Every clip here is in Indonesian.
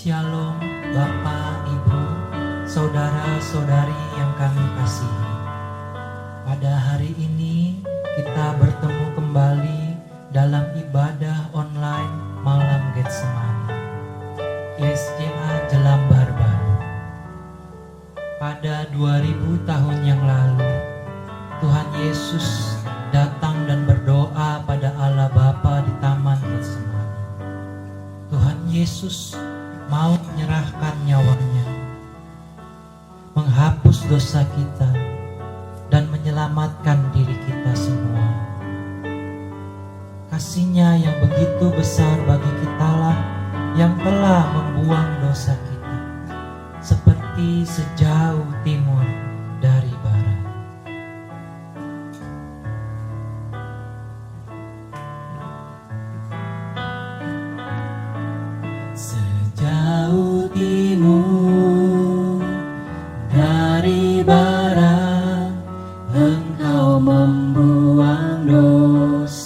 Shalom Bapak, Ibu, saudara-saudari yang kami kasihi. Pada hari ini kita bertemu kembali dalam ibadah online Malam Getsemani YSJA Jelambar Baru. Pada 2000 tahun yang lalu, Tuhan Yesus datang dan berdoa pada Allah Bapa di Taman Getsemani. Tuhan Yesus mau menyerahkan nyawanya, menghapus dosa kita, dan menyelamatkan diri kita semua. Kasih-Nya yang begitu besar bagi kitalah yang telah membuang dosa kita, seperti sejauh timur dari barat. Sejauh timur dari barat, Engkau membuang dosaku.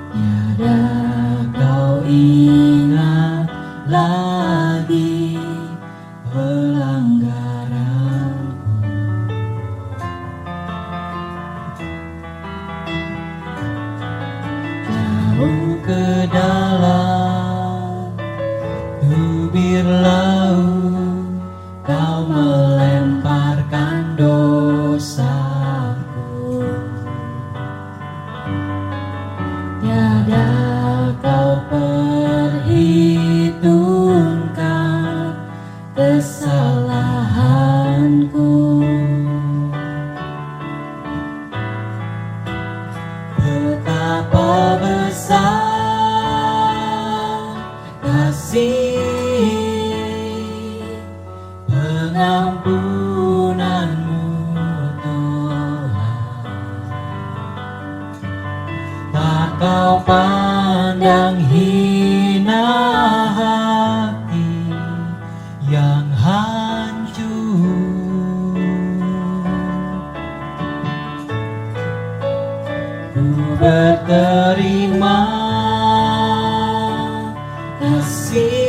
Tiada Kau ingat lagi pelanggaranku. Jauh ke dalam tubir laut, Kau melemparkan dosaku. Tiada Kau perhitungkan kesalahanku. Betapa besar kasih pengampunan-Mu, Tuhan. Tak Kau pandang hina hati yang hancur. Ku berterima kasih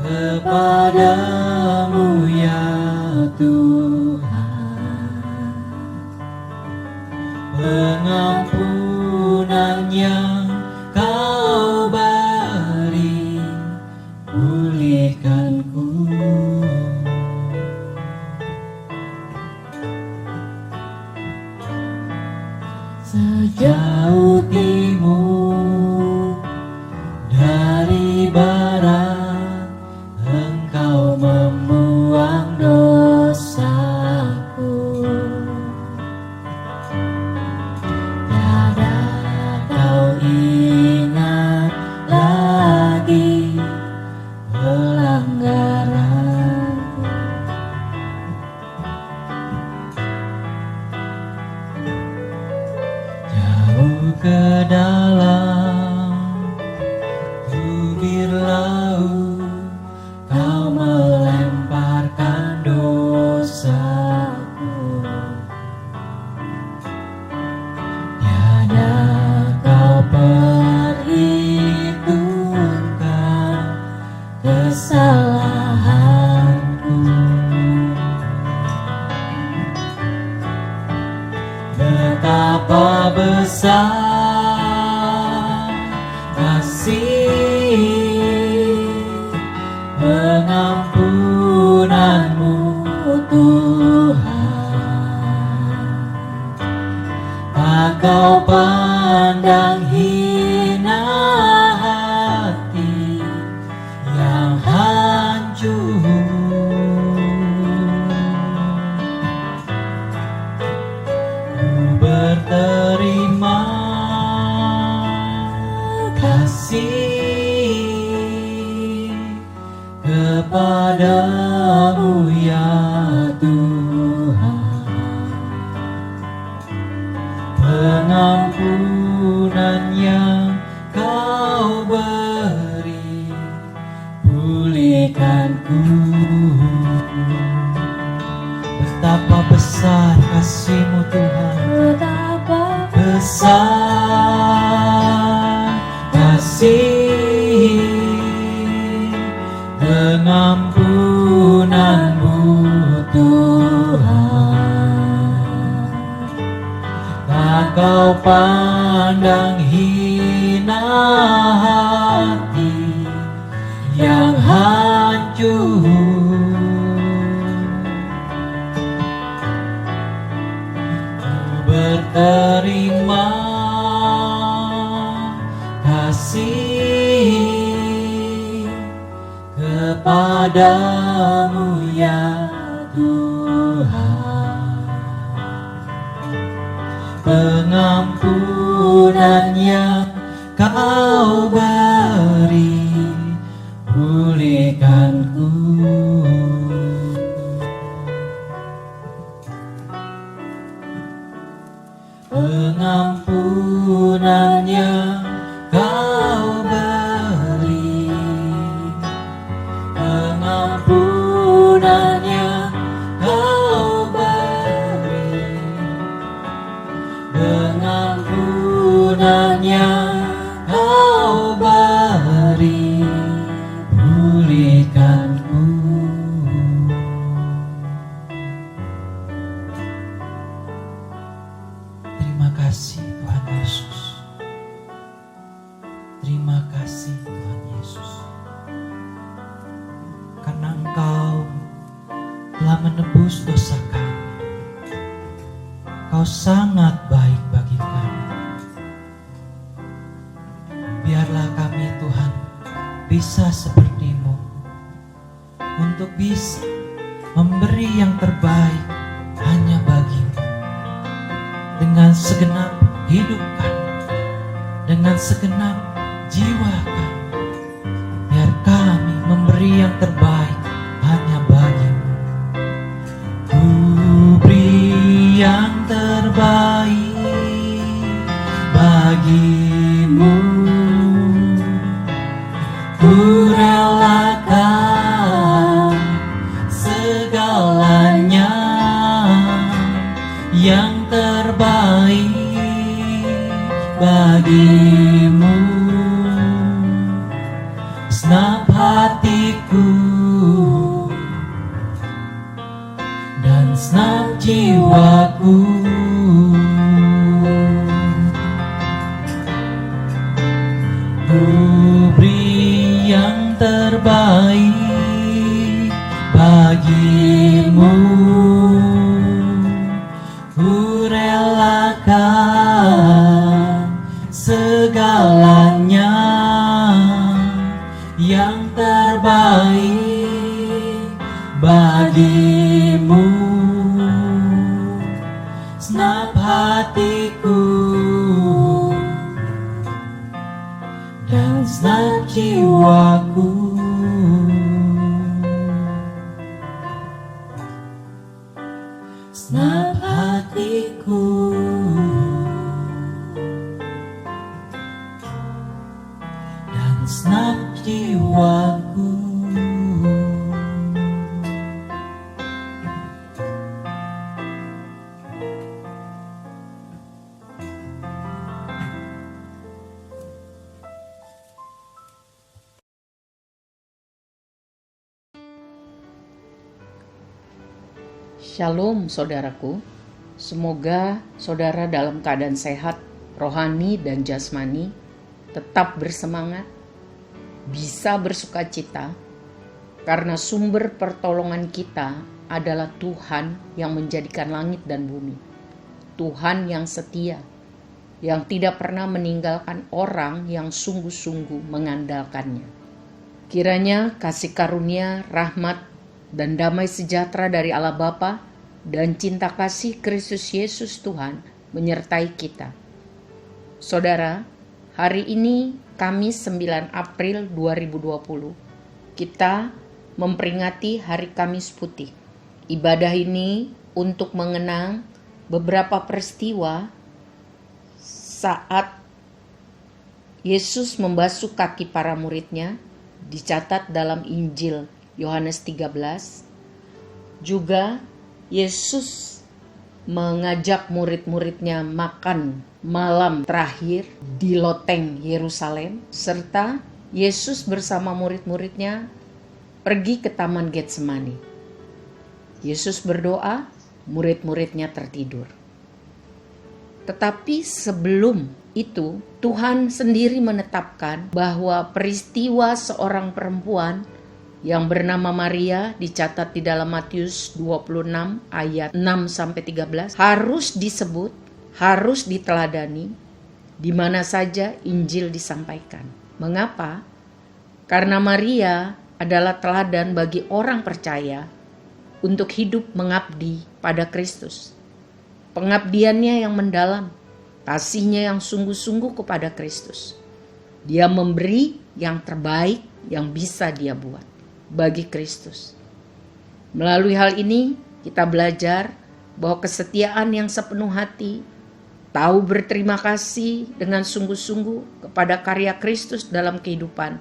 kepadamu ya Tuhan. Pengampunan yang Kau beri, pulihkanku. Sejauh timur dari barat, Engkau membuang dosaku. Tiada Kau ingat lagi pelanggaranku. Jauh ke dalam tubir laut, Kau melemparkan dosaku. Tiada Kau perhitungkan kesalahanku. Betapa besar kasih pengampunan-Mu, Tuhan. Tak Kau pandang hina hati yang hancur. Ku berterima kasih kepadamu ya Tuhan. Pengampunan yang Kau beri, pulihkanku. Betapa besar kasih-Mu Tuhan, Betapa besar hati yang hancur, berterima kasih kepadamu ya Tuhan. Pengampunan yang Kau beri, pulihkanku. Pengampunan yang Kau beri, pengampunan yang Kau beri, pengampunan yang Kau beri, pulihkanku. Terima kasih Tuhan Yesus. Terima kasih Tuhan Yesus. Karena Engkau telah menebus dosa kami. Kau sangat baik bagi kami. Biarlah kami Tuhan bisa seperti-Mu, untuk bisa memberi yang terbaik hanya bagi-Mu. Dengan segenap hidup kami, dengan segenap jiwa kami, biar kami memberi yang terbaik hanya bagi-Mu. Ku beri yang terbaik bagi-Mu, ku relakan segalanya yang terbaik bagi-Mu. Senap hatiku dan senap jiwaku, ku beri yang terbaik bagi-Mu. Ku relakan segalanya yang terbaik bagi-Mu. Senap hatiku dan senap jiwaku, senap hatiku dan senap jiwaku. Shalom saudaraku, semoga saudara dalam keadaan sehat, rohani dan jasmani, tetap bersemangat, bisa bersukacita, karena sumber pertolongan kita adalah Tuhan yang menjadikan langit dan bumi. Tuhan yang setia, yang tidak pernah meninggalkan orang yang sungguh-sungguh mengandalkannya. Kiranya kasih karunia, rahmat, dan damai sejahtera dari Allah Bapa dan cinta kasih Kristus Yesus Tuhan menyertai kita. Saudara, hari ini Kamis 9 April 2020, kita memperingati Hari Kamis Putih. Ibadah ini untuk mengenang beberapa peristiwa saat Yesus membasuh kaki para muridnya, dicatat dalam Injil Yohanes 13. Juga Yesus mengajak murid-muridnya makan malam terakhir di loteng Yerusalem, serta Yesus bersama murid-muridnya pergi ke Taman Getsemani. Yesus berdoa, murid-muridnya tertidur. Tetapi sebelum itu, Tuhan sendiri menetapkan bahwa peristiwa seorang perempuan yang bernama Maria dicatat di dalam Matius 26 ayat 6-13 harus disebut, harus diteladani di mana saja Injil disampaikan. Mengapa? Karena Maria adalah teladan bagi orang percaya untuk hidup mengabdi pada Kristus. Pengabdiannya yang mendalam, kasihnya yang sungguh-sungguh kepada Kristus. Dia memberi yang terbaik yang bisa dia buat bagi Kristus. Melalui hal ini kita belajar bahwa kesetiaan yang sepenuh hati, tahu berterima kasih dengan sungguh-sungguh kepada karya Kristus dalam kehidupan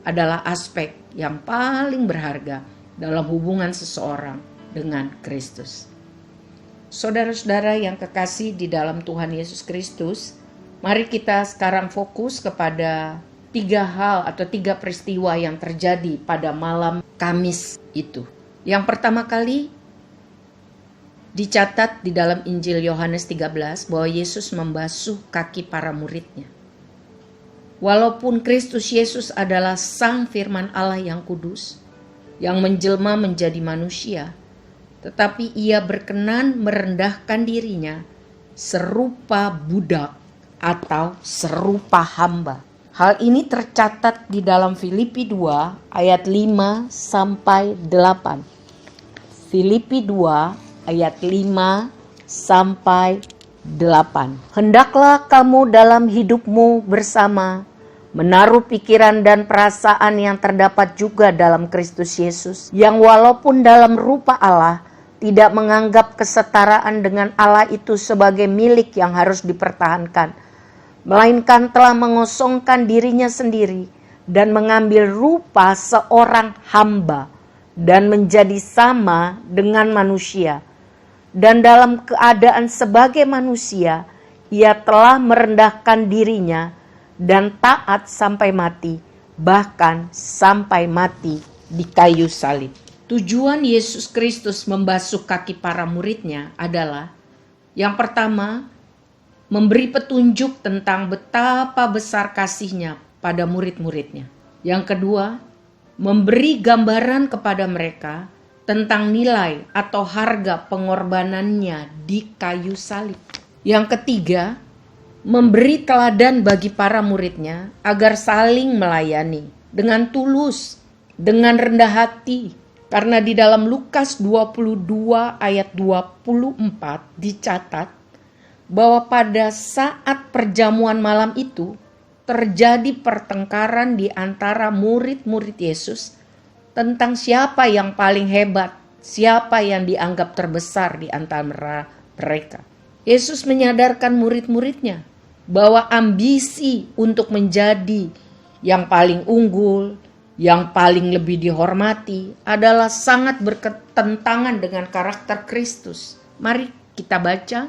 adalah aspek yang paling berharga dalam hubungan seseorang dengan Kristus. Saudara-saudara yang kekasih di dalam Tuhan Yesus Kristus, mari kita sekarang fokus kepada 3 hal atau 3 peristiwa yang terjadi pada malam Kamis itu. Yang pertama kali dicatat di dalam Injil Yohanes 13 bahwa Yesus membasuh kaki para muridnya. Walaupun Kristus Yesus adalah Sang Firman Allah yang kudus, yang menjelma menjadi manusia, tetapi ia berkenan merendahkan dirinya serupa budak atau serupa hamba. Hal ini tercatat di dalam Filipi 2 ayat 5-8. Filipi 2 ayat 5-8. Hendaklah kamu dalam hidupmu bersama menaruh pikiran dan perasaan yang terdapat juga dalam Kristus Yesus, yang walaupun dalam rupa Allah tidak menganggap kesetaraan dengan Allah itu sebagai milik yang harus dipertahankan, melainkan telah mengosongkan dirinya sendiri dan mengambil rupa seorang hamba dan menjadi sama dengan manusia. Dan dalam keadaan sebagai manusia, ia telah merendahkan dirinya dan taat sampai mati, bahkan sampai mati di kayu salib. Tujuan Yesus Kristus membasuh kaki para muridnya adalah, yang pertama, memberi petunjuk tentang betapa besar kasihnya pada murid-muridnya. Yang kedua, memberi gambaran kepada mereka tentang nilai atau harga pengorbanannya di kayu salib. Yang ketiga, memberi teladan bagi para muridnya agar saling melayani dengan tulus, dengan rendah hati. Karena di dalam Lukas 22 ayat 24 dicatat bahwa pada saat perjamuan malam itu terjadi pertengkaran di antara murid-murid Yesus tentang siapa yang paling hebat, siapa yang dianggap terbesar di antara mereka. Yesus menyadarkan murid-muridnya bahwa ambisi untuk menjadi yang paling unggul, yang paling lebih dihormati adalah sangat bertentangan dengan karakter Kristus. Mari kita baca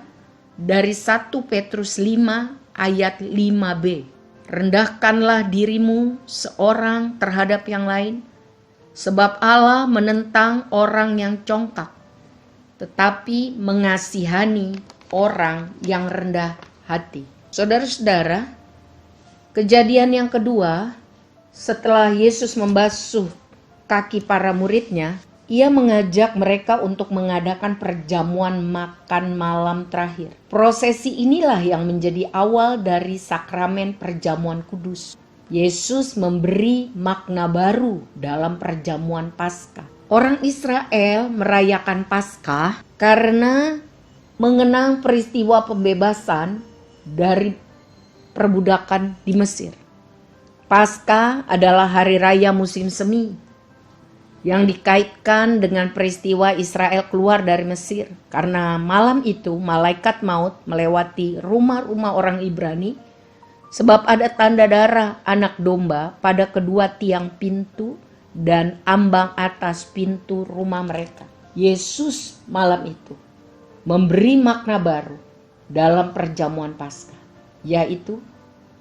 dari 1 Petrus 5 ayat 5b. Rendahkanlah dirimu seorang terhadap yang lain, sebab Allah menentang orang yang congkak, tetapi mengasihani orang yang rendah hati. Saudara-saudara, kejadian yang kedua, setelah Yesus membasuh kaki para muridnya, ia mengajak mereka untuk mengadakan perjamuan makan malam terakhir. Prosesi inilah yang menjadi awal dari sakramen perjamuan kudus. Yesus memberi makna baru dalam perjamuan Paskah. Orang Israel merayakan Paskah karena mengenang peristiwa pembebasan dari perbudakan di Mesir. Paskah adalah hari raya musim semi yang dikaitkan dengan peristiwa Israel keluar dari Mesir. Karena malam itu malaikat maut melewati rumah-rumah orang Ibrani sebab ada tanda darah anak domba pada kedua tiang pintu dan ambang atas pintu rumah mereka. Yesus malam itu memberi makna baru dalam perjamuan Paskah, yaitu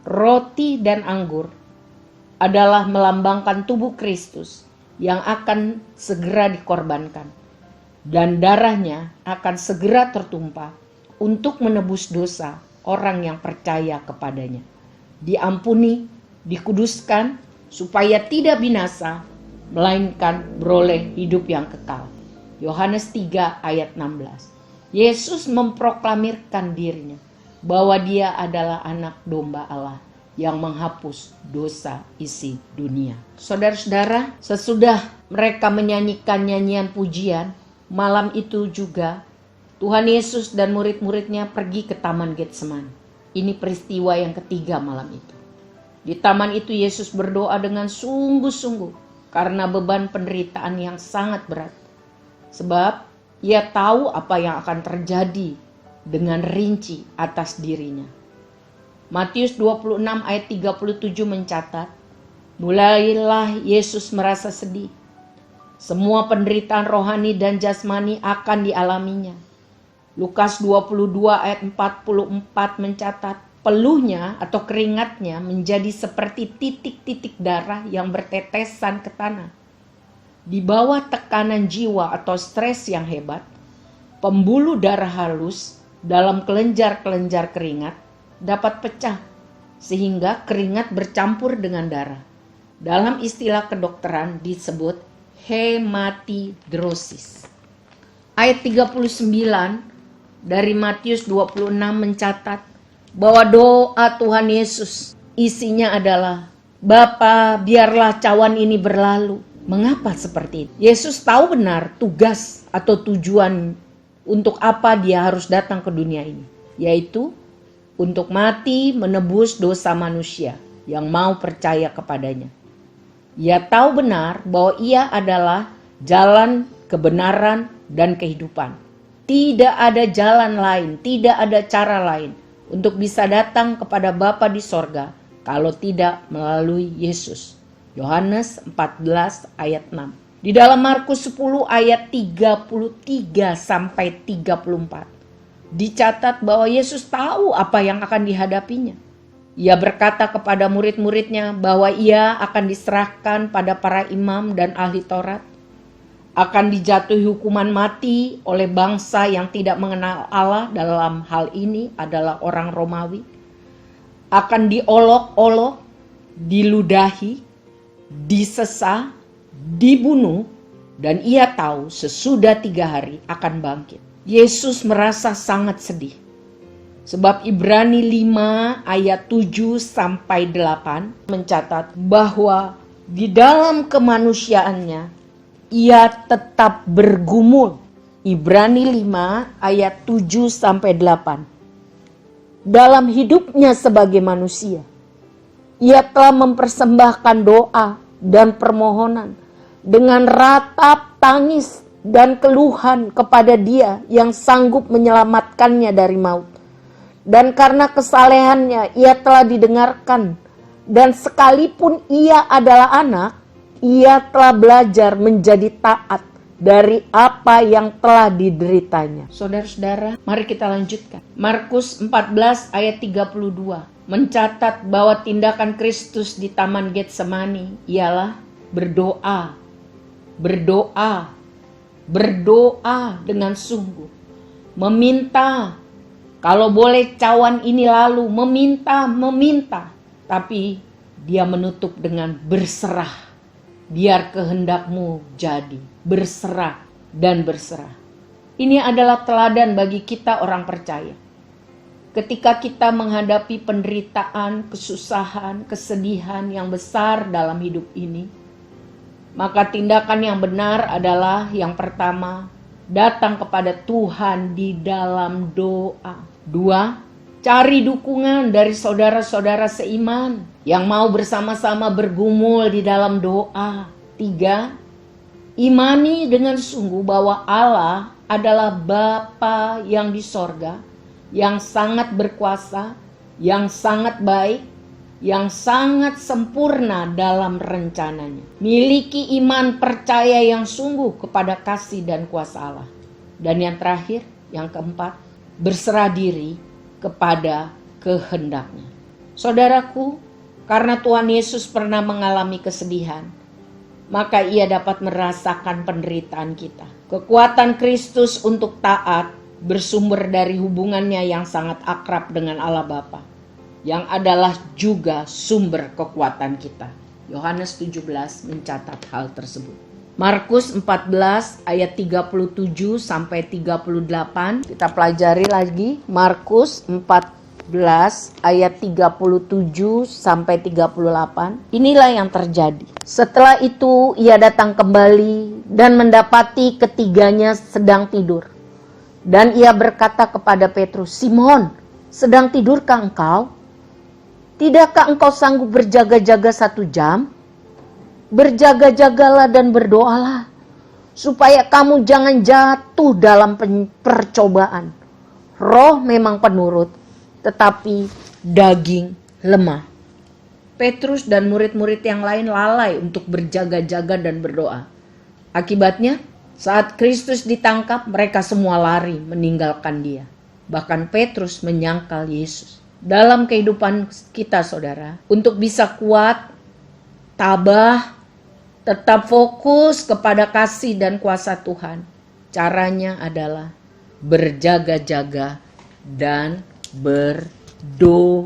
roti dan anggur adalah melambangkan tubuh Kristus yang akan segera dikorbankan, dan darahnya akan segera tertumpah untuk menebus dosa orang yang percaya kepadanya. Diampuni, dikuduskan, supaya tidak binasa, melainkan beroleh hidup yang kekal. Yohanes 3 ayat 16. Yesus memproklamirkan dirinya bahwa dia adalah anak domba Allah yang menghapus dosa isi dunia. Saudara-saudara, sesudah mereka menyanyikan nyanyian pujian, malam itu juga Tuhan Yesus dan murid-muridnya pergi ke Taman Getsemani. Ini peristiwa yang ketiga malam itu. Di taman itu Yesus berdoa dengan sungguh-sungguh karena beban penderitaan yang sangat berat. Sebab ia tahu apa yang akan terjadi dengan rinci atas dirinya. Matius 26 ayat 37 mencatat, mulailah Yesus merasa sedih. Semua penderitaan rohani dan jasmani akan dialaminya. Lukas 22 ayat 44 mencatat, peluhnya atau keringatnya menjadi seperti titik-titik darah yang bertetesan ke tanah. Di bawah tekanan jiwa atau stres yang hebat, pembuluh darah halus dalam kelenjar-kelenjar keringat dapat pecah sehingga keringat bercampur dengan darah. Dalam istilah kedokteran disebut hematidrosis. Ayat 39 dari Matius 26 mencatat bahwa doa Tuhan Yesus isinya adalah, Bapa, biarlah cawan ini berlalu. Mengapa seperti itu? Yesus tahu benar tugas atau tujuan untuk apa dia harus datang ke dunia ini, yaitu untuk mati menebus dosa manusia yang mau percaya kepadanya. Ia tahu benar bahwa ia adalah jalan, kebenaran, dan kehidupan. Tidak ada jalan lain, tidak ada cara lain untuk bisa datang kepada Bapa di sorga kalau tidak melalui Yesus. Yohanes 14 ayat 6. Di dalam Markus 10 ayat 33 sampai 34 dicatat bahwa Yesus tahu apa yang akan dihadapinya. Ia berkata kepada murid-muridnya bahwa ia akan diserahkan pada para imam dan ahli Taurat, akan dijatuhi hukuman mati oleh bangsa yang tidak mengenal Allah, dalam hal ini adalah orang Romawi, akan diolok-olok, diludahi, disesah, dibunuh, dan ia tahu sesudah 3 hari akan bangkit. Yesus merasa sangat sedih. Sebab Ibrani 5 ayat 7 sampai 8 mencatat bahwa di dalam kemanusiaannya ia tetap bergumul. Ibrani 5 ayat 7 sampai 8. Dalam hidupnya sebagai manusia, ia telah mempersembahkan doa dan permohonan dengan ratap tangis dan keluhan kepada Dia yang sanggup menyelamatkannya dari maut. Dan karena kesalehannya ia telah didengarkan, dan sekalipun ia adalah anak, ia telah belajar menjadi taat dari apa yang telah dideritanya. Saudara-saudara, mari kita lanjutkan. Markus 14 ayat 32 mencatat bahwa tindakan Kristus di Taman Getsemani ialah berdoa. Berdoa dengan sungguh. Meminta, kalau boleh cawan ini lalu, meminta. Tapi dia menutup dengan berserah. Biar kehendakmu jadi, berserah dan berserah. Ini adalah teladan bagi kita orang percaya. Ketika kita menghadapi penderitaan, kesusahan, kesedihan yang besar dalam hidup ini, maka tindakan yang benar adalah yang pertama, datang kepada Tuhan di dalam doa. 2, cari dukungan dari saudara-saudara seiman yang mau bersama-sama bergumul di dalam doa. 3, imani dengan sungguh bahwa Allah adalah Bapa yang di sorga, yang sangat berkuasa, yang sangat baik, yang sangat sempurna dalam rencananya. Miliki iman percaya yang sungguh kepada kasih dan kuasa Allah. Dan yang terakhir, yang keempat, berserah diri kepada kehendaknya. Saudaraku, karena Tuhan Yesus pernah mengalami kesedihan, maka ia dapat merasakan penderitaan kita. Kekuatan Kristus untuk taat, bersumber dari hubungannya yang sangat akrab dengan Allah Bapa, yang adalah juga sumber kekuatan kita. Yohanes 17 mencatat hal tersebut. Markus 14 ayat 37 sampai 38 kita pelajari lagi. Markus 14 ayat 37 sampai 38. Inilah yang terjadi. Setelah itu ia datang kembali dan mendapati ketiganya sedang tidur. Dan ia berkata kepada Petrus, "Simon, sedang tidurkah engkau? Tidakkah engkau sanggup berjaga-jaga 1 jam? Berjaga-jagalah dan berdoalah, supaya kamu jangan jatuh dalam percobaan. Roh memang penurut, tetapi daging lemah." Petrus dan murid-murid yang lain lalai untuk berjaga-jaga dan berdoa. Akibatnya, saat Kristus ditangkap, mereka semua lari meninggalkan dia. Bahkan Petrus menyangkal Yesus. Dalam kehidupan kita, saudara, untuk bisa kuat, tabah, tetap fokus kepada kasih dan kuasa Tuhan, caranya adalah berjaga-jaga dan berdoa.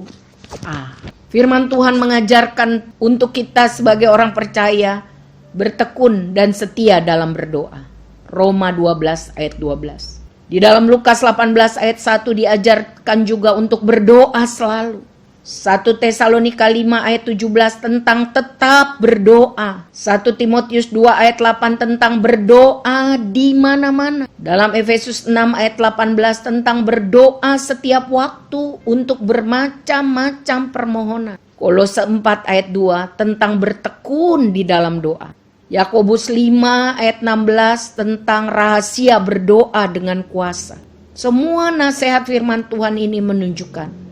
Firman Tuhan mengajarkan untuk kita sebagai orang percaya bertekun dan setia dalam berdoa. Roma 12 ayat 12. Di dalam Lukas 18 ayat 1 diajarkan juga untuk berdoa selalu. 1 Tesalonika 5 ayat 17 tentang tetap berdoa. 1 Timotius 2 ayat 8 tentang berdoa di mana-mana. Dalam Efesus 6 ayat 18 tentang berdoa setiap waktu untuk bermacam-macam permohonan. Kolose 4 ayat 2 tentang bertekun di dalam doa. Yakobus 5 ayat 16 tentang rahasia berdoa dengan kuasa. Semua nasihat firman Tuhan ini menunjukkan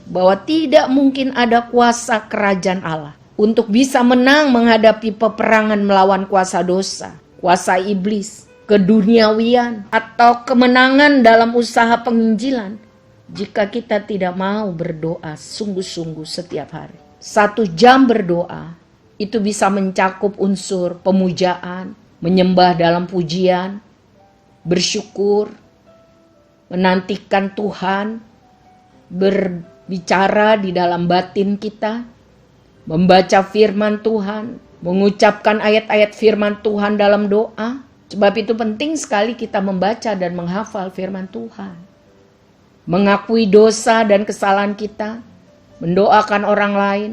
bahwa tidak mungkin ada kuasa kerajaan Allah untuk bisa menang menghadapi peperangan melawan kuasa dosa, kuasa iblis, keduniawian, atau kemenangan dalam usaha penginjilan jika kita tidak mau berdoa sungguh-sungguh setiap hari. 1 jam berdoa itu bisa mencakup unsur pemujaan, menyembah dalam pujian, bersyukur, menantikan Tuhan, berbicara di dalam batin kita, membaca firman Tuhan, mengucapkan ayat-ayat firman Tuhan dalam doa. Sebab itu penting sekali kita membaca dan menghafal firman Tuhan. Mengakui dosa dan kesalahan kita, mendoakan orang lain,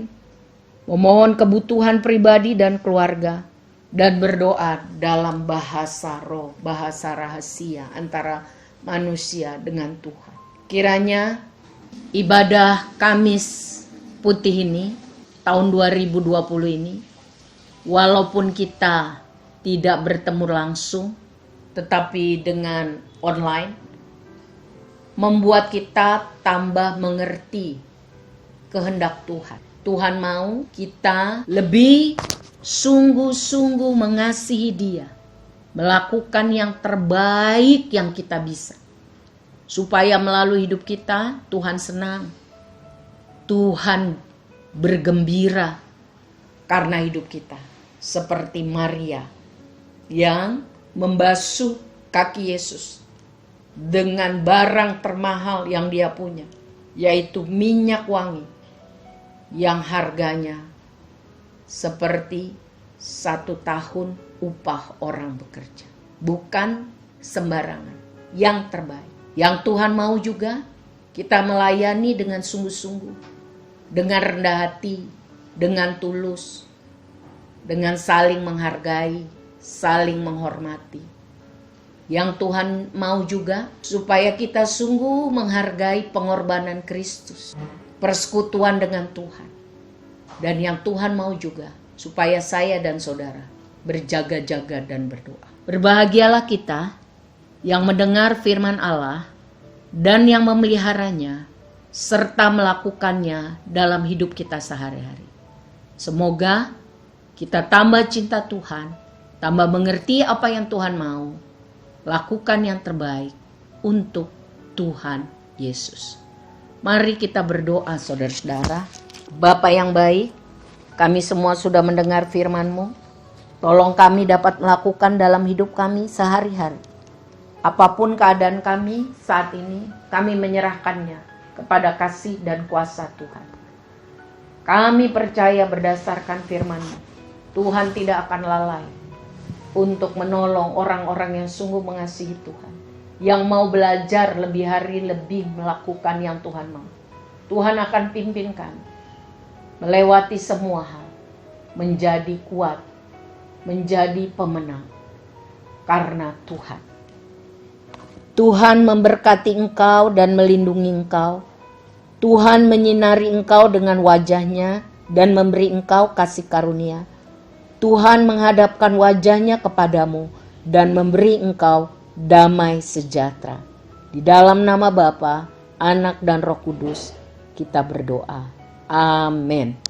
memohon kebutuhan pribadi dan keluarga, dan berdoa dalam bahasa roh, bahasa rahasia antara manusia dengan Tuhan. Kiranya ibadah Kamis Putih ini, tahun 2020 ini, walaupun kita tidak bertemu langsung, tetapi dengan online, membuat kita tambah mengerti kehendak Tuhan. Tuhan mau kita lebih sungguh-sungguh mengasihi Dia, melakukan yang terbaik yang kita bisa, supaya melalui hidup kita Tuhan senang, Tuhan bergembira karena hidup kita. Seperti Maria yang membasuh kaki Yesus dengan barang termahal yang dia punya, yaitu minyak wangi yang harganya seperti 1 tahun upah orang bekerja. Bukan sembarangan, yang terbaik. Yang Tuhan mau juga kita melayani dengan sungguh-sungguh, dengan rendah hati, dengan tulus, dengan saling menghargai, saling menghormati. Yang Tuhan mau juga supaya kita sungguh menghargai pengorbanan Kristus, persekutuan dengan Tuhan. Dan yang Tuhan mau juga supaya saya dan saudara berjaga-jaga dan berdoa. Berbahagialah kita yang mendengar firman Allah dan yang memeliharanya serta melakukannya dalam hidup kita sehari-hari. Semoga kita tambah cinta Tuhan, tambah mengerti apa yang Tuhan mau, lakukan yang terbaik untuk Tuhan Yesus. Mari kita berdoa, saudara-saudara. Bapa yang baik, kami semua sudah mendengar firman-Mu. Tolong kami dapat melakukan dalam hidup kami sehari-hari Apapun keadaan kami saat ini, kami menyerahkannya kepada kasih dan kuasa Tuhan. Kami percaya berdasarkan firman-Mu, Tuhan tidak akan lalai untuk menolong orang-orang yang sungguh mengasihi Tuhan, yang mau belajar lebih hari lebih melakukan yang Tuhan mau. Tuhan akan pimpin kami melewati semua hal, menjadi kuat, menjadi pemenang karena Tuhan. Tuhan memberkati engkau dan melindungi engkau. Tuhan menyinari engkau dengan wajah-Nya dan memberi engkau kasih karunia. Tuhan menghadapkan wajah-Nya kepadamu dan memberi engkau damai sejahtera. Di dalam nama Bapa, Anak dan Roh Kudus, kita berdoa. Amin.